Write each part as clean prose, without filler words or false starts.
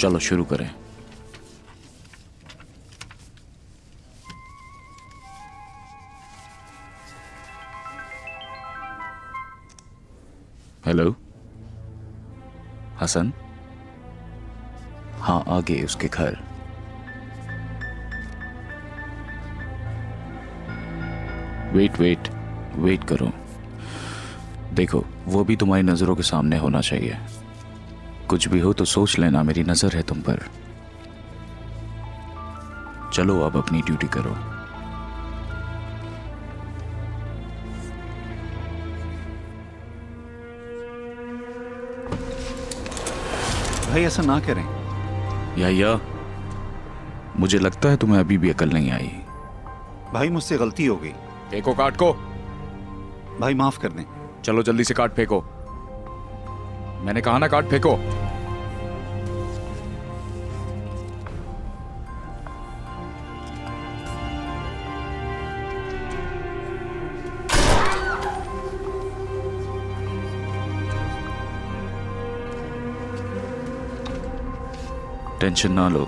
चलो शुरू करें। हेलो हसन। हाँ, आ गए उसके घर। वेट करो। देखो, वो भी तुम्हारी नजरों के सामने होना चाहिए। कुछ भी हो तो सोच लेना, मेरी नजर है तुम पर। चलो अब अपनी ड्यूटी करो। भाई ऐसा ना करें। या मुझे लगता है तुम्हें अभी भी अकल नहीं आई। भाई मुझसे गलती हो गई। फेंको काट को। भाई माफ कर दें। चलो जल्दी से काट फेंको। मैंने कहा ना काट फेंको। टेंशन ना लो,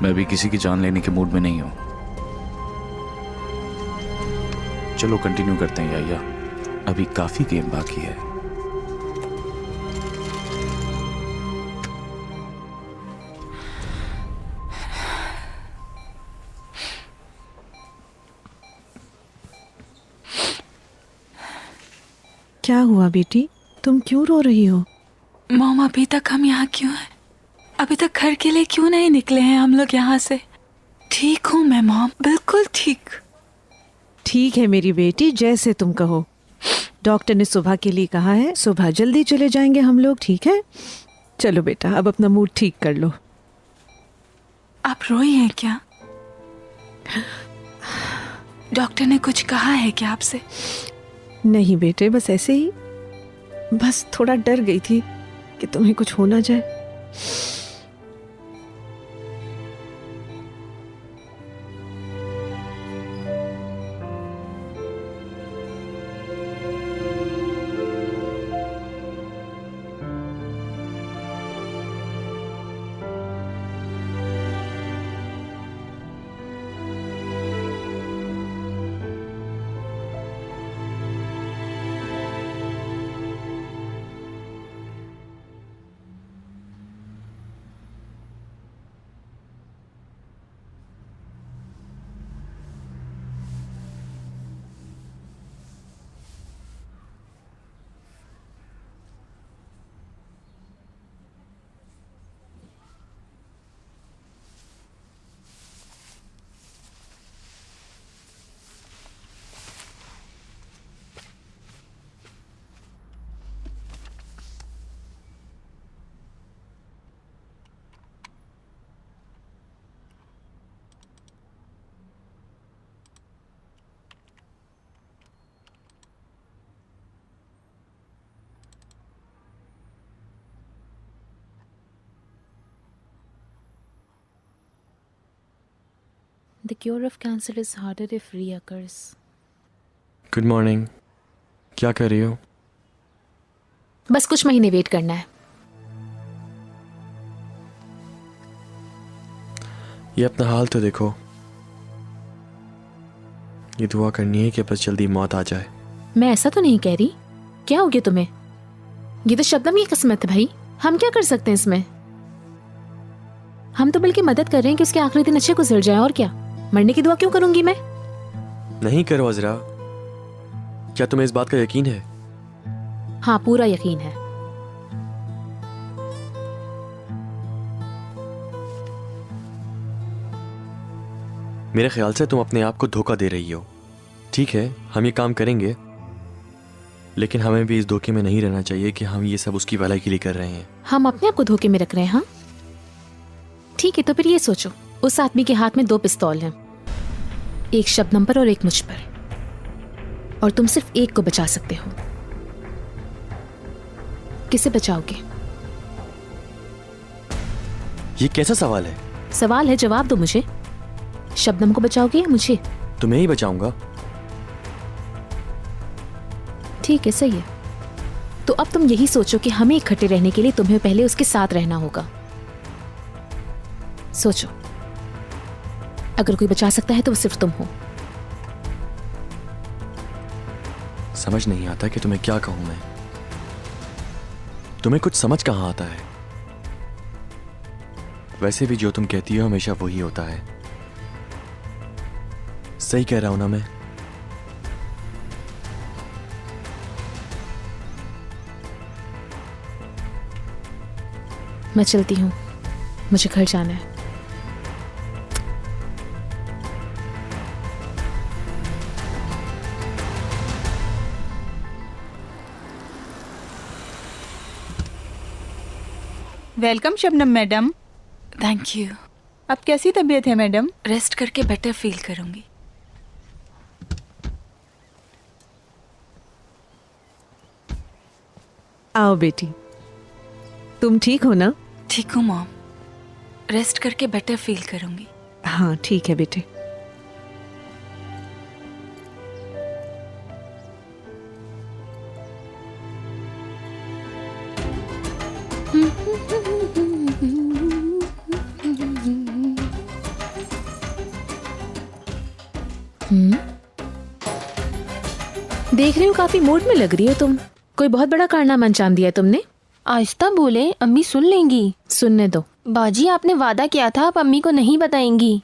मैं भी किसी की जान लेने के मूड में नहीं हूं। चलो कंटिन्यू करते हैं या अभी काफी गेम बाकी है। क्या हुआ बेटी, तुम क्यों रो रही हो? मॉम, अभी तक हम यहाँ क्यों हैं? अभी तक घर के लिए क्यों नहीं निकले हैं हम लोग यहाँ से? ठीक हूँ मैं मॉम, बिल्कुल ठीक। ठीक है मेरी बेटी, जैसे तुम कहो। डॉक्टर ने सुबह के लिए कहा है, सुबह जल्दी चले जाएंगे हम लोग, ठीक है? चलो बेटा, अब अपना मूड ठीक कर लो। आप रोई हैं क्या? डॉक्टर ने कुछ कहा है क्या आपसे? नहीं बेटे, बस ऐसे ही, बस थोड़ा डर गई थी कि तुम्हें कुछ हो ना जाए। The cure of cancer is harder if reoccurs. Good morning. क्या कर रही हो? बस कुछ महीने वेट करना है। ये अपना हाल तो देखो। ये दुआ करनी है कि बस जल्दी मौत आ जाए। मैं ऐसा तो नहीं कह रही। क्या हो गया तुम्हें? ये तो शबनम की किस्मत है भाई, हम क्या कर सकते हैं इसमें? हम तो बल्कि मदद कर रहे हैं कि उसके आखिरी दिन अच्छे गुजर जाए, और क्या? मरने की दुआ क्यों करूंगी मैं? नहीं करो अजरा। क्या तुम्हें इस बात का यकीन है? हाँ, पूरा यकीन है। मेरे ख्याल से तुम अपने आप को धोखा दे रही हो। ठीक है, हम ये काम करेंगे, लेकिन हमें भी इस धोखे में नहीं रहना चाहिए कि हम ये सब उसकी भलाई के लिए कर रहे हैं। हम अपने आप को धोखे में रख रहे हैं? हाँ ठीक है, तो फिर ये सोचो, उस आदमी के हाथ में 2 पिस्तौल हैं, एक शबनम पर और एक मुझ पर, और तुम सिर्फ एक को बचा सकते हो। किसे बचाओगे? ये कैसा सवाल है? सवाल है, जवाब दो मुझे। शबनम को बचाओगे या मुझे? तुम्हें ही बचाऊंगा। ठीक है, सही है। तो अब तुम यही सोचो कि हमें इकट्ठे रहने के लिए तुम्हें पहले उसके साथ रहना होगा। सोचो, अगर कोई बचा सकता है तो वो सिर्फ तुम हो। समझ नहीं आता कि तुम्हें क्या कहूं मैं। तुम्हें कुछ समझ कहां आता है। वैसे भी जो तुम कहती हो हमेशा वही होता है। सही कह रहा हूं ना मैं? मैं चलती हूँ, मुझे घर जाना है। Welcome Shabnam madam. Thank you. अब कैसी तबीयत है मैडम? रेस्ट करके बेटर फील करूंगी। आओ बेटी, तुम ठीक हो ना? ठीक हूँ मॉम, रेस्ट करके बेटर फील करूंगी। हाँ ठीक है बेटे। देख रही हूँ काफी मूड में लग रही हो तुम। कोई बहुत बड़ा कारनामा अंजाम दिया है तुमने। आहिस्ता बोले, अम्मी सुन लेंगी। सुनने दो। बाजी आपने वादा किया था, आप अम्मी को नहीं बताएंगी।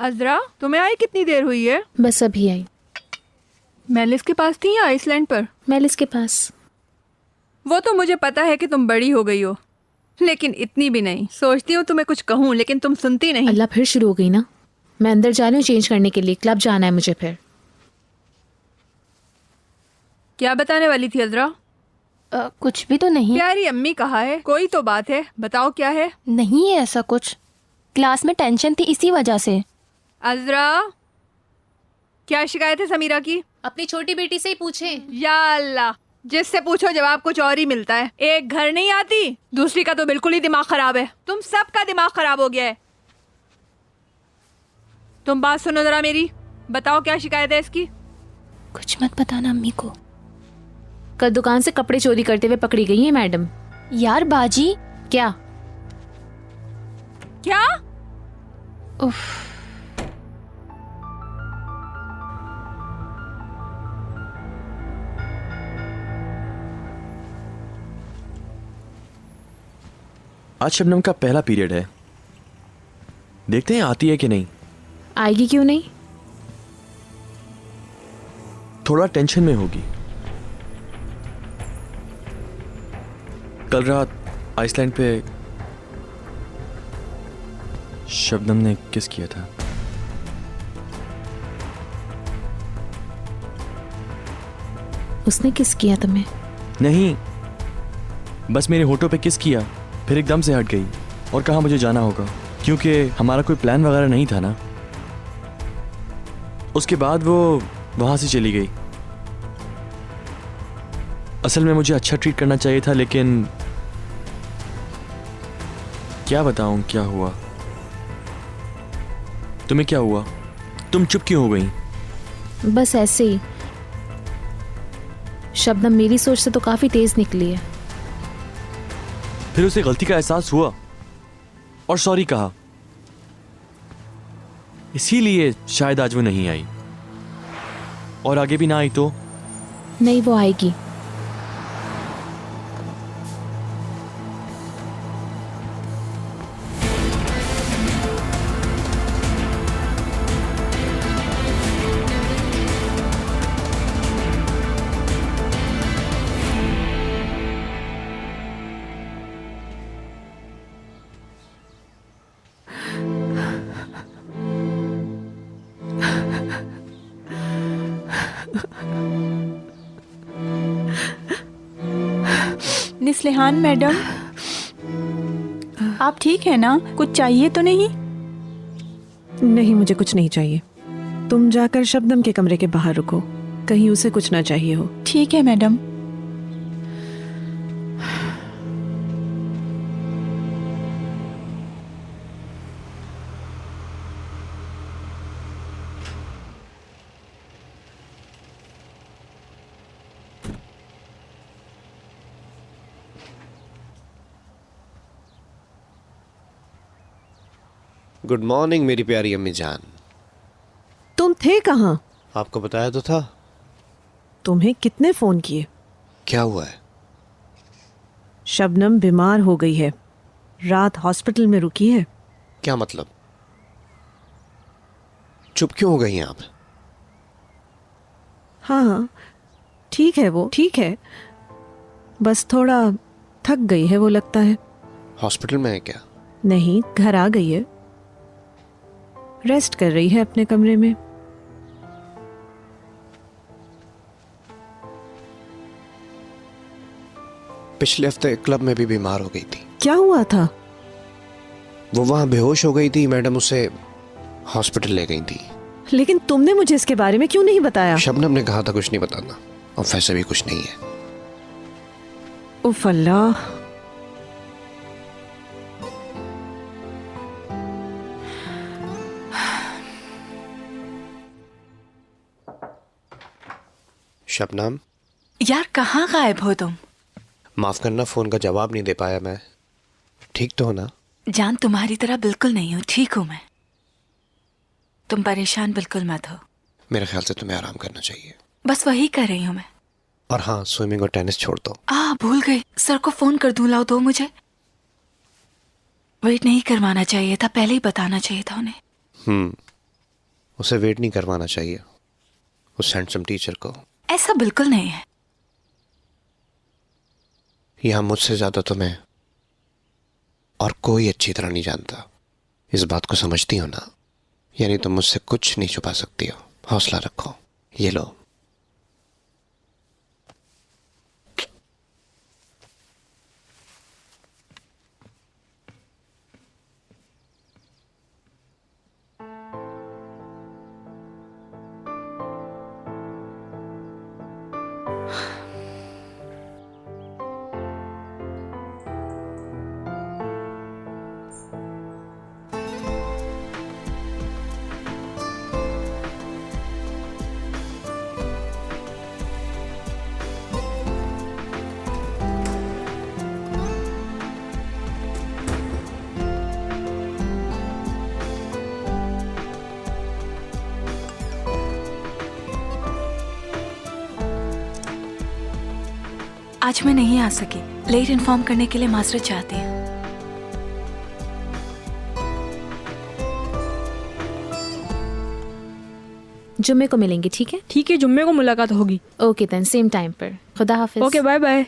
अजरा, तुम्हें आई कितनी देर हुई है? बस अभी आई। मेलिस के पास थी या आइसलैंड पर? मेलिस के पास। वो तो मुझे पता है कि तुम बड़ी हो गई हो, लेकिन इतनी भी नहीं। सोचती हूँ तुम्हें कुछ कहूँ, लेकिन तुम सुनती नहीं। अल्लाह, फिर शुरू हो गई ना। मैं अंदर जा रही हूँ चेंज करने के लिए, क्लब जाना है मुझे। फिर क्या बताने वाली थी अजरा? कुछ भी तो नहीं। प्यारी अम्मी कहा है, कोई तो बात है, बताओ क्या है? नहीं है ऐसा कुछ। क्लास में टेंशन थी इसी वजह से। अजरा, क्या शिकायत है समीरा की? अपनी छोटी बेटी से ही पूछे। या अल्लाह, जिससे पूछो जवाब कुछ और ही मिलता है। एक घर नहीं आती, दूसरी का तो बिल्कुल ही दिमाग खराब है। तुम सबका दिमाग खराब हो गया है। तुम बात सुनो जरा मेरी, बताओ क्या शिकायत है इसकी? कुछ मत बताना अम्मी को। कल दुकान से कपड़े चोरी करते हुए पकड़ी गई है मैडम। यार बाजी। क्या? क्या? उफ। आज शबनम का पहला पीरियड है, देखते हैं आती है कि नहीं। आएगी क्यों नहीं? थोड़ा टेंशन में होगी। कल रात आइसलैंड पे शबनम ने किस किया था। उसने किस किया तुम्हें? नहीं, बस मेरे होठों पे किस किया, फिर एकदम से हट गई और कहा मुझे जाना होगा, क्योंकि हमारा कोई प्लान वगैरह नहीं था ना। उसके बाद वो वहां से चली गई। असल में मुझे अच्छा ट्रीट करना चाहिए था, लेकिन क्या बताऊं क्या हुआ। तुम्हें क्या हुआ? तुम चुप क्यों हो गई? बस ऐसे ही। शबनम मेरी सोच से तो काफी तेज निकली है। फिर उसे गलती का एहसास हुआ और सॉरी कहा, इसीलिए शायद आज वो नहीं आई। और आगे भी ना आई तो? नहीं, वो आएगी। निस्लिहान मैडम, आप ठीक है ना? कुछ चाहिए तो नहीं? नहीं, मुझे कुछ नहीं चाहिए। तुम जाकर शबनम के कमरे के बाहर रुको, कहीं उसे कुछ ना चाहिए हो। ठीक है मैडम। गुड मॉर्निंग मेरी प्यारी अम्मी जान। तुम थे कहाँ? आपको बताया तो था। तुम्हें कितने फोन किए? क्या हुआ है? शबनम बीमार हो गई है, रात हॉस्पिटल में रुकी है। क्या मतलब? चुप क्यों हो गई हैं आप? हाँ ठीक है, वो ठीक है, बस थोड़ा थक गई है वो लगता है। हॉस्पिटल में है क्या? नहीं, घर आ गई है, रेस्ट कर रही है अपने कमरे में। पिछले हफ्ते क्लब में भी बीमार हो गई थी। क्या हुआ था? वो वहां बेहोश हो गई थी, मैडम उसे हॉस्पिटल ले गई थी। लेकिन तुमने मुझे इसके बारे में क्यों नहीं बताया? शबनम ने कहा था कुछ नहीं बताना, और वैसे भी कुछ नहीं है। उफ अल्लाह। शबनम, यार कहाँ गायब हो तुम? माफ करना, फोन का जवाब नहीं दे पाया मैं। ठीक तो हो ना? जान तुम्हारी तरह बिल्कुल नहीं हूँ, ठीक हूँ मैं। तुम परेशान बिल्कुल मत हो। मेरे ख्याल से तुम्हें आराम करना चाहिए। बस वही कर रही हूँ मैं। और हाँ, स्विमिंग और टेनिस छोड़ दो। भूल गई, सर को फोन कर दूं, लाओ दो मुझे। वेट नहीं करवाना चाहिए था, पहले ही बताना चाहिए था उन्हें। उसे वेट नहीं करवाना चाहिए, उस हैंडसम टीचर को। ऐसा बिल्कुल नहीं है। यहां मुझसे ज्यादा तुम्हें और कोई अच्छी तरह नहीं जानता। इस बात को समझती हो ना? यानी तुम मुझसे कुछ नहीं छुपा सकती हो। हौसला रखो। ये लो। आज मैं नहीं आ सकी, लेट इन्फॉर्म करने के लिए माजरत चाहती हूँ। जुम्मे को मिलेंगे, ठीक है? ठीक है, जुम्मे को मुलाकात होगी। ओके देन, सेम टाइम पर। खुदा हाफिज। Okay, bye bye.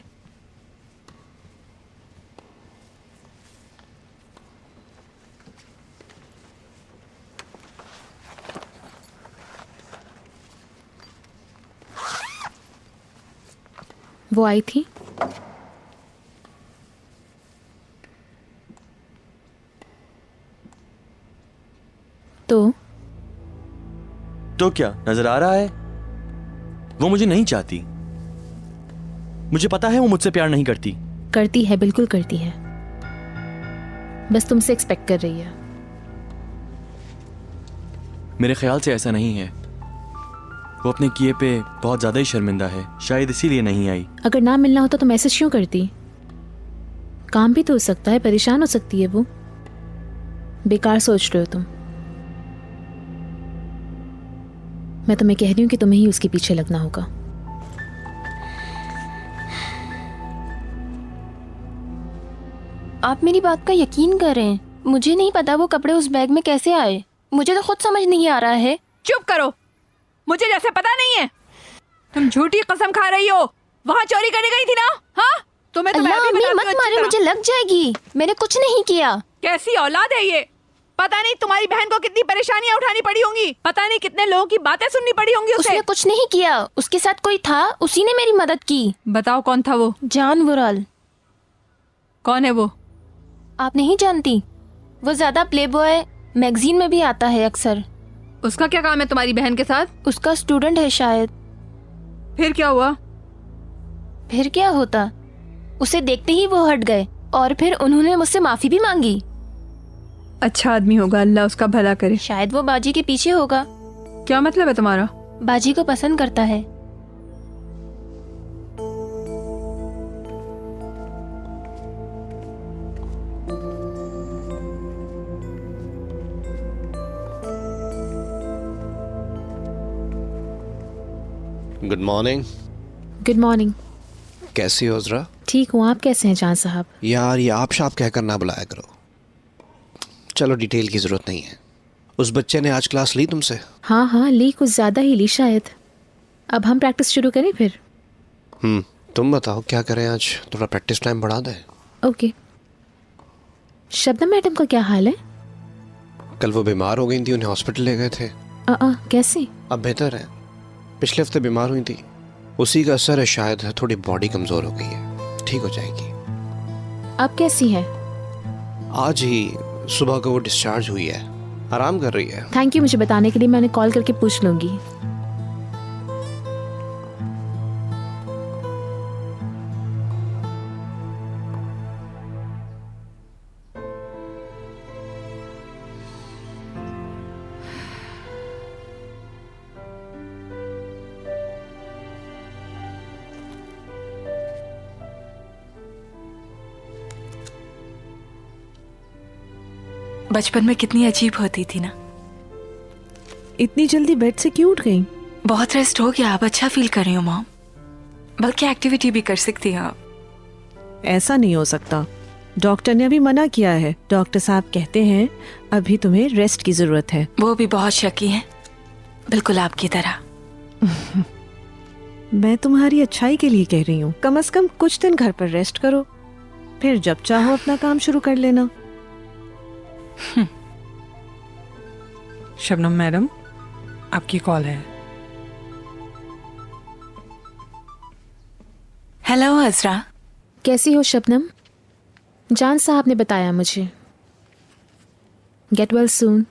वो आई थी? तो क्या नजर आ रहा है? वो मुझे नहीं चाहती। मुझे पता है वो मुझसे प्यार नहीं करती। करती है, बिल्कुल करती है, बस तुमसे एक्सपेक्ट कर रही है। मेरे ख्याल से ऐसा नहीं है। वो अपने किए पे बहुत ज्यादा ही शर्मिंदा है, शायद इसीलिए नहीं आई। अगर ना मिलना होता तो मैसेज क्यों करती? काम भी तो हो सकता है, परेशान हो सकती है वो। बेकार सोच रहे हो तुम। मैं तुम्हें कह रही हूँ कि तुम्हें ही उसके पीछे लगना होगा। आप मेरी बात का यकीन करें, मुझे नहीं पता वो कपड़े उस बैग में कैसे आए। मुझे तो खुद समझ नहीं आ रहा है। चुप करो, मुझे जैसे पता नहीं है। तुम झूठी कसम खा रही हो, वहाँ चोरी करने गई थी ना? हाँ, तुम्हें तो मैं अल्लाह, भी अम्मी बताती मत हूँ अच्छी मारे, तरह। मुझे लग जाएगी। मैंने कुछ नहीं किया। कैसी औलाद है ये? पता नहीं तुम्हारी बहन को कितनी परेशानियां उठानी पड़ी होंगी, पता नहीं कितने लोगों की बातें सुननी पड़ी होंगी उसे। उसने कुछ नहीं किया, उसके साथ कोई था, उसी ने मेरी मदद की। बताओ कौन था वो? जान वुराल। कौन है वो? आप नहीं जानती? वो ज्यादा प्लेबॉय मैगजीन में भी आता है अक्सर। उसका क्या काम है तुम्हारी बहन के साथ? उसका स्टूडेंट है शायद। फिर क्या हुआ? फिर क्या होता, उसे देखते ही वो हट गए और फिर उन्होंने मुझसे माफी भी मांगी। अच्छा आदमी होगा, अल्लाह उसका भला करे। शायद वो बाजी के पीछे होगा। क्या मतलब है तुम्हारा? बाजी को पसंद करता है। Good morning. Good morning. कैसी हो जरा? ठीक हूँ, आप कैसे हैं जान साहब? यार ये आप शाप कहकर ना बुलाया करो। चलो डिटेल की जरूरत नहीं है। उस बच्चे ने आज क्लास ली तुमसे? हाँ हाँ ली, कुछ ज़्यादा ही ली शायद। अब हम प्रैक्टिस शुरू करें फिर? तुम बताओ क्या करें आज, थोड़ा प्रैक्टिस टाइम बढ़ा दें। ओके। शबनम मैडम का क्या हाल है? कल वो बीमार हो गई थी, उन्हें हॉस्पिटल ले गए थे। कैसे? अब बेहतर है। पिछले हफ्ते बीमार हुई थी, उसी का असर है शायद। थोड़ी बॉडी कमजोर हो गई है, ठीक हो जाएगी। अब कैसी है? आज ही सुबह को वो डिस्चार्ज हुई है, आराम कर रही है। थैंक यू मुझे बताने के लिए, मैंने कॉल करके पूछ लूंगी। बचपन में कितनी अजीब होती थी ना। इतनी जल्दी बेड से क्यों उठ गई? बहुत रेस्ट हो गया, अब अच्छा फील कर रही हूँ मॉम। बल्कि एक्टिविटी भी कर सकती हैं आप। ऐसा नहीं हो सकता, डॉक्टर ने अभी मना किया है। डॉक्टर साहब कहते हैं अभी तुम्हें रेस्ट की जरूरत है। वो भी बहुत शकी हैं, बिल्कुल आपकी तरह। मैं तुम्हारी अच्छाई के लिए कह रही हूँ, कम से कम कुछ दिन घर पर रेस्ट करो, फिर जब चाहो अपना काम शुरू कर लेना। शबनम मैडम, आपकी कॉल है। हेलो अजरा। कैसी हो शबनम? जान साहब ने बताया मुझे। Get well soon.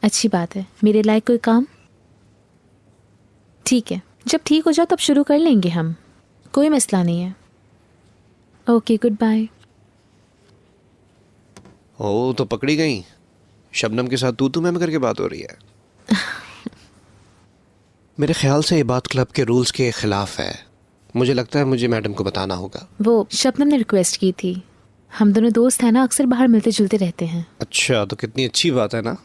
अच्छी बात है। मेरे लायक कोई काम? ठीक है, जब ठीक हो जाओ तब शुरू कर लेंगे हम, कोई मसला नहीं है। Okay, good bye. ओ तो पकड़ी गई। शबनम के साथ तू मैं करके बात हो रही है। मेरे ख्याल से ये बात क्लब के रूल्स के खिलाफ है। मुझे लगता है मुझे मैडम को बताना होगा। वो शबनम ने रिक्वेस्ट की थी। हम दोनों दोस्त हैं ना, अक्सर बाहर मिलते जुलते रहते हैं। अच्छा, तो कितनी अच्छी बात है ना।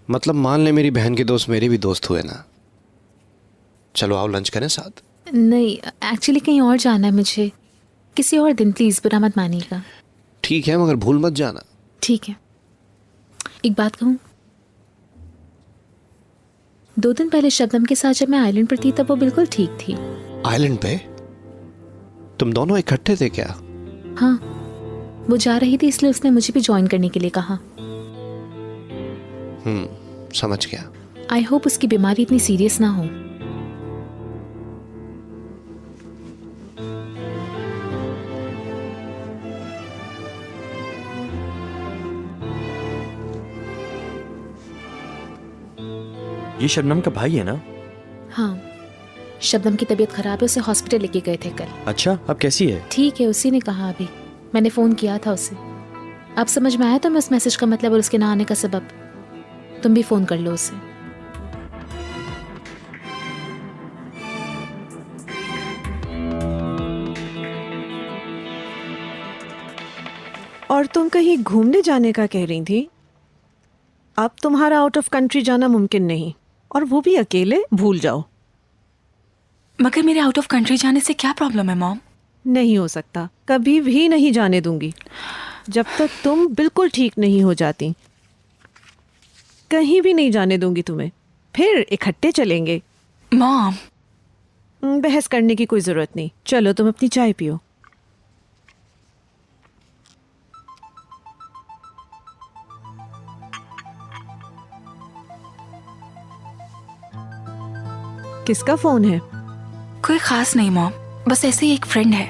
मतलब मान ले मेरी बहन के दोस्त मेरे भी दोस्त हुए ना। चलो आओ लंच करें साथ। नहीं, एक्चुअली कहीं और जाना है मुझे। किसी और दिन प्लीज, बुरा मत मानिएगा। ठीक है, मगर भूल मत जाना। ठीक है। एक बात कहूँ, 2 दिन पहले शबनम के साथ जब मैं आइलैंड पर थी तब वो बिल्कुल ठीक थी। आइलैंड पे तुम दोनों इकट्ठे थे क्या? हाँ, वो जा रही थी इसलिए उसने मुझे भी ज्वाइन करने के लिए कहा। समझ गया। आई होप उसकी बीमारी इतनी सीरियस ना हो। ये शबनम का भाई है ना? हाँ, शबनम की तबीयत खराब है, उसे हॉस्पिटल लेके गए थे कल। अच्छा, अब कैसी है? ठीक है, उसी ने कहा अभी। मैंने फ़ोन किया था उसे। अब समझ में आया तो मैं उस मैसेज का मतलब और उसके ना आने का सबब। तुम भी फ़ोन कर लो उसे। और तुम कहीं घूमने जाने का कह रही थी। अब तुम्हारा आउट ऑफ कंट्री जाना मुमकिन नहीं, और वो भी अकेले। भूल जाओ। मगर मेरे आउट ऑफ कंट्री जाने से क्या प्रॉब्लम है मॉम? नहीं हो सकता, कभी भी नहीं जाने दूंगी जब तक तुम बिल्कुल ठीक नहीं हो जाती। कहीं भी नहीं जाने दूंगी तुम्हें। फिर इकट्ठे चलेंगे। मॉम, बहस करने की कोई जरूरत नहीं। चलो तुम अपनी चाय पियो। किसका फोन है? कोई खास नहीं मॉम, बस ऐसे ही एक फ्रेंड है।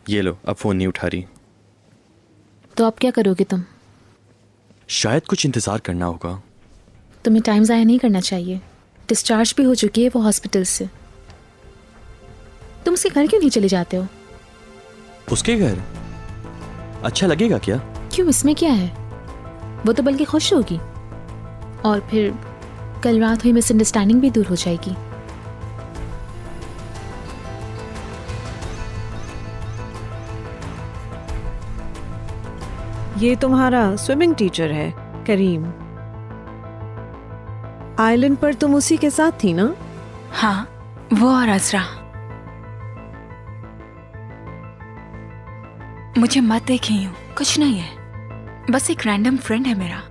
ये लो, अब फोन नहीं उठा रही। तो अब क्या करोगे तुम? शायद कुछ इंतजार करना होगा। तुम्हें टाइम ज़ाया नहीं करना चाहिए। डिस्चार्ज भी हो चुकी है वो हॉस्पिटल से। तुम उसके घर क्यों नहीं चले जाते हो? उसके घर? अच्छा लगेगा क्या? क्यों, इसमें क्या है? वो तो बल्कि खुश होगी। और फिर कल रात हुई मिसअंडरस्टैंडिंग भी दूर हो जाएगी। ये तुम्हारा स्विमिंग टीचर है करीम। आइलैंड पर तुम उसी के साथ थी ना? हाँ, वो और अजरा। मुझे मत देखी यूं, कुछ नहीं है, बस एक रैंडम फ्रेंड है मेरा।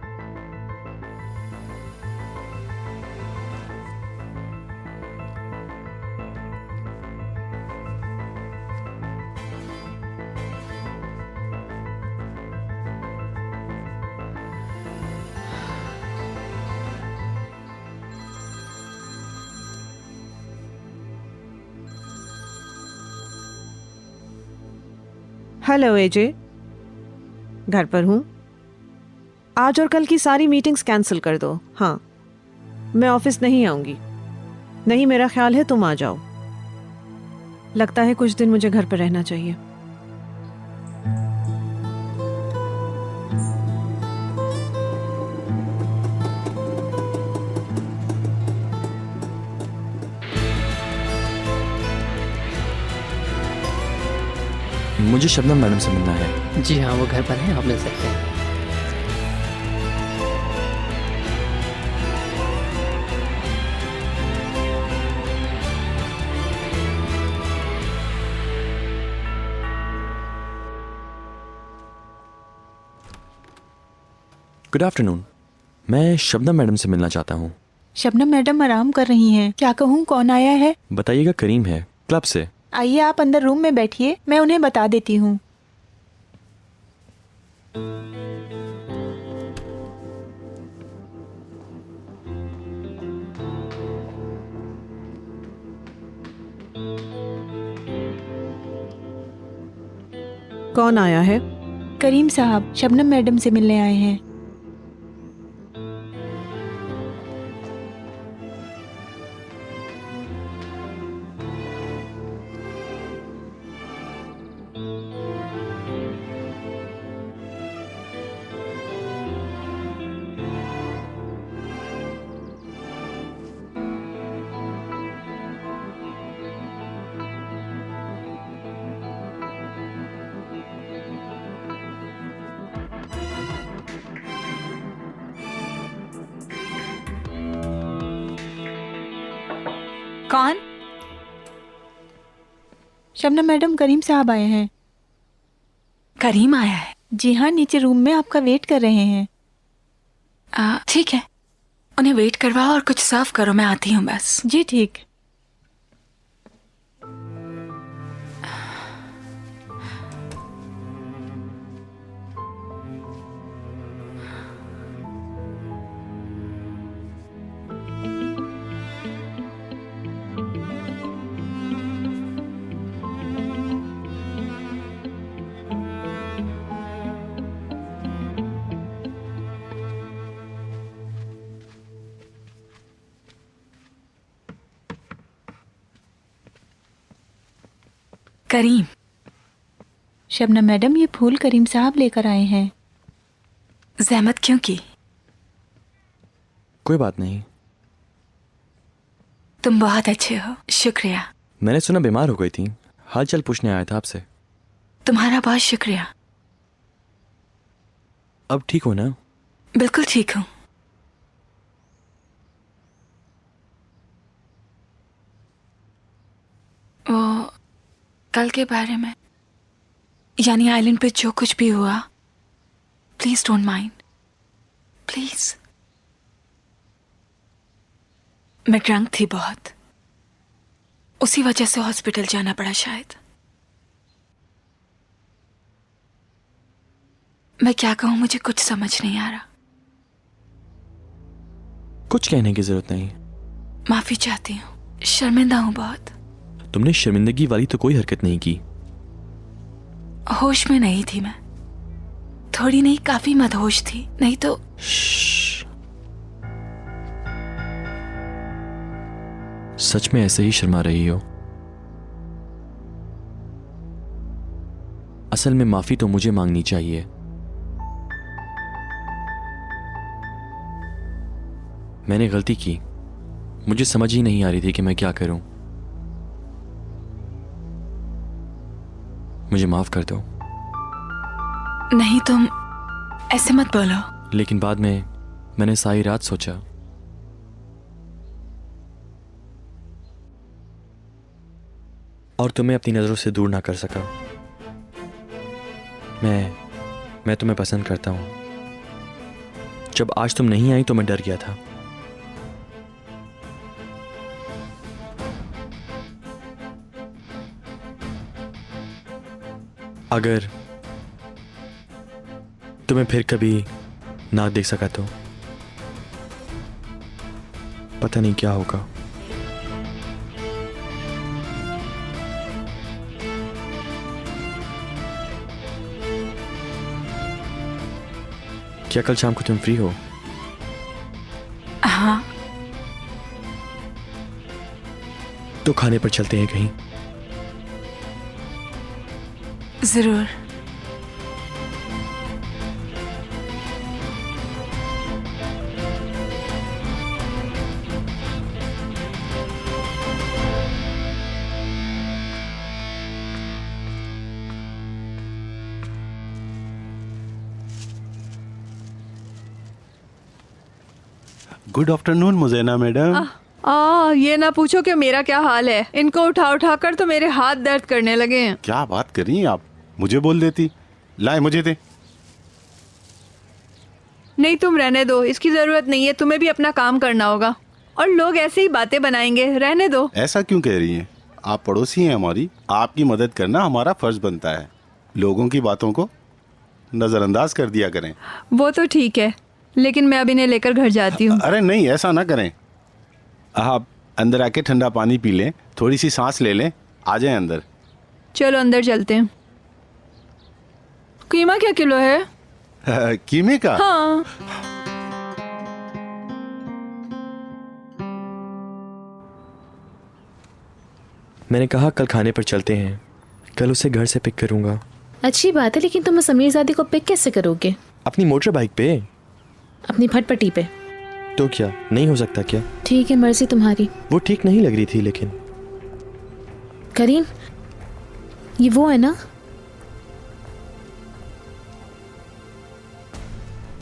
हेलो एजे, घर पर हूँ। आज और कल की सारी मीटिंग्स कैंसिल कर दो। हाँ, मैं ऑफिस नहीं आऊंगी। नहीं, मेरा ख्याल है तुम आ जाओ। लगता है कुछ दिन मुझे घर पर रहना चाहिए। मुझे शबनम मैडम से मिलना है। जी हाँ, वो घर पर हैं, आप मिल सकते हैं। गुड आफ्टरनून, मैं शबनम मैडम से मिलना चाहता हूँ। शबनम मैडम आराम कर रही हैं। क्या कहूँ, कौन आया है? बताइएगा, करीम है, क्लब से। आइए, आप अंदर रूम में बैठिए, मैं उन्हें बता देती हूँ। कौन आया है? करीम साहब शबनम मैडम से मिलने आए हैं। कौन? शबनम मैडम, करीम साहब आए हैं। करीम आया है? जी हाँ, नीचे रूम में आपका वेट कर रहे हैं। ठीक है, उन्हें वेट करवाओ और कुछ सर्व करो, मैं आती हूँ बस। जी ठीक। करीम। शबनम मैडम, ये फूल करीम साहब लेकर आए हैं। जहमत क्यों की? कोई बात नहीं। तुम बहुत अच्छे हो, शुक्रिया। मैंने सुना बीमार हो गई थी, हाल चाल पूछने आया था आपसे। तुम्हारा बहुत शुक्रिया। अब ठीक हो ना? बिल्कुल ठीक हूँ। वो कल के बारे में, यानी आइलैंड पे जो कुछ भी हुआ, प्लीज डोंट माइंड, प्लीज। मैं ड्रंक थी बहुत, उसी वजह से हॉस्पिटल जाना पड़ा शायद। मैं क्या कहूं, मुझे कुछ समझ नहीं आ रहा। कुछ कहने की जरूरत नहीं। माफी चाहती हूँ, शर्मिंदा हूं बहुत। तुमने शर्मिंदगी वाली तो कोई हरकत नहीं की। होश में नहीं थी मैं, थोड़ी नहीं काफी मदहोश थी, नहीं तो। सच में ऐसे ही शर्मा रही हो? असल में माफी तो मुझे मांगनी चाहिए। मैंने गलती की, मुझे समझ ही नहीं आ रही थी कि मैं क्या करूं। मुझे माफ कर दो। नहीं, तुम ऐसे मत बोलो। लेकिन बाद में मैंने सारी रात सोचा, और तुम्हें अपनी नजरों से दूर ना कर सका। मैं तुम्हें पसंद करता हूं। जब आज तुम नहीं आई तो मैं डर गया था। अगर तुम्हें फिर कभी ना देख सका तो पता नहीं क्या होगा। क्या कल शाम को तुम फ्री हो? हाँ। तो खाने पर चलते हैं कहीं। जरूर। Good afternoon Muzaina madam. ये ना पूछो कि मेरा क्या हाल है। इनको उठा उठा कर तो मेरे हाथ दर्द करने लगे हैं। क्या बात कर रही हैं आप, मुझे बोल देती। लाए मुझे दे। नहीं, तुम रहने दो, इसकी जरूरत नहीं है। तुम्हें भी अपना काम करना होगा और लोग ऐसे ही बातें बनाएंगे। रहने दो। ऐसा क्यों कह रही हैं? आप पड़ोसी हैं हमारी, आपकी मदद करना हमारा फर्ज बनता है। लोगों की बातों को नजरअंदाज कर दिया करें। वो तो ठीक है, लेकिन मैं अब इन्हें लेकर घर जाती हूँ। अरे नहीं, ऐसा ना करें। आप अंदर आके ठंडा पानी पी लें, थोड़ी सी सांस ले लें, आ जाएं अंदर। चलो अंदर चलते हैं। कीमा क्या किलो है? कीमे का? हाँ। मैंने कहा कल खाने पर चलते हैं। कल उसे घर से पिक करूंगा। अच्छी बात है, लेकिन तुम समीरजादी को पिक कैसे करोगे? अपनी मोटर बाइक पे। अपनी फटपटी पे। तो क्या नहीं हो सकता क्या? ठीक है, मर्जी तुम्हारी। वो ठीक नहीं लग रही थी लेकिन। करीम, ये वो है ना?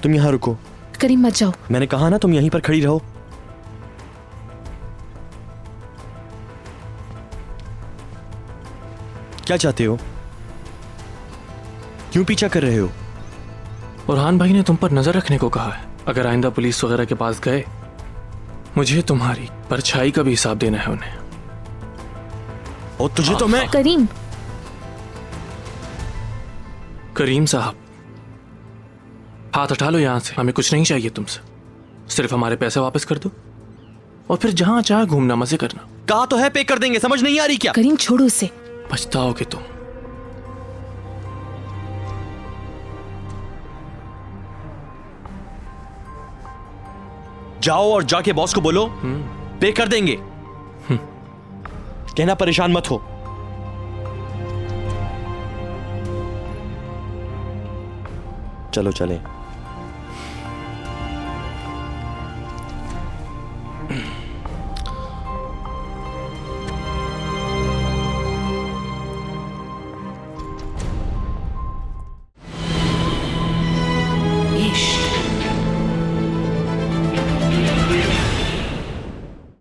तुम यहाँ रुको। करीम मत जाओ। मैंने कहा ना तुम यहीं पर खड़ी रहो। क्या चाहते हो? क्यों पीछा कर रहे हो? बुरहान भाई ने तुम पर नजर रखने को कहा है। अगर आइंदा पुलिस वगैरह के पास गए, मुझे तुम्हारी परछाई का भी हिसाब देना है उन्हें। और तुझे तो मैं। करीम। करीम साहब, हाथ हटा लो यहां से। हमें कुछ नहीं चाहिए तुमसे, सिर्फ हमारे पैसे वापस कर दो और फिर जहां चाहे घूमना, मजे करना। कहा तो है पे कर देंगे, समझ नहीं आ रही क्या? करीम छोड़ो उसे। पछताओगे तुम। जाओ और जाके बॉस को बोलो पे कर देंगे। कहना परेशान मत हो। चलो चलें।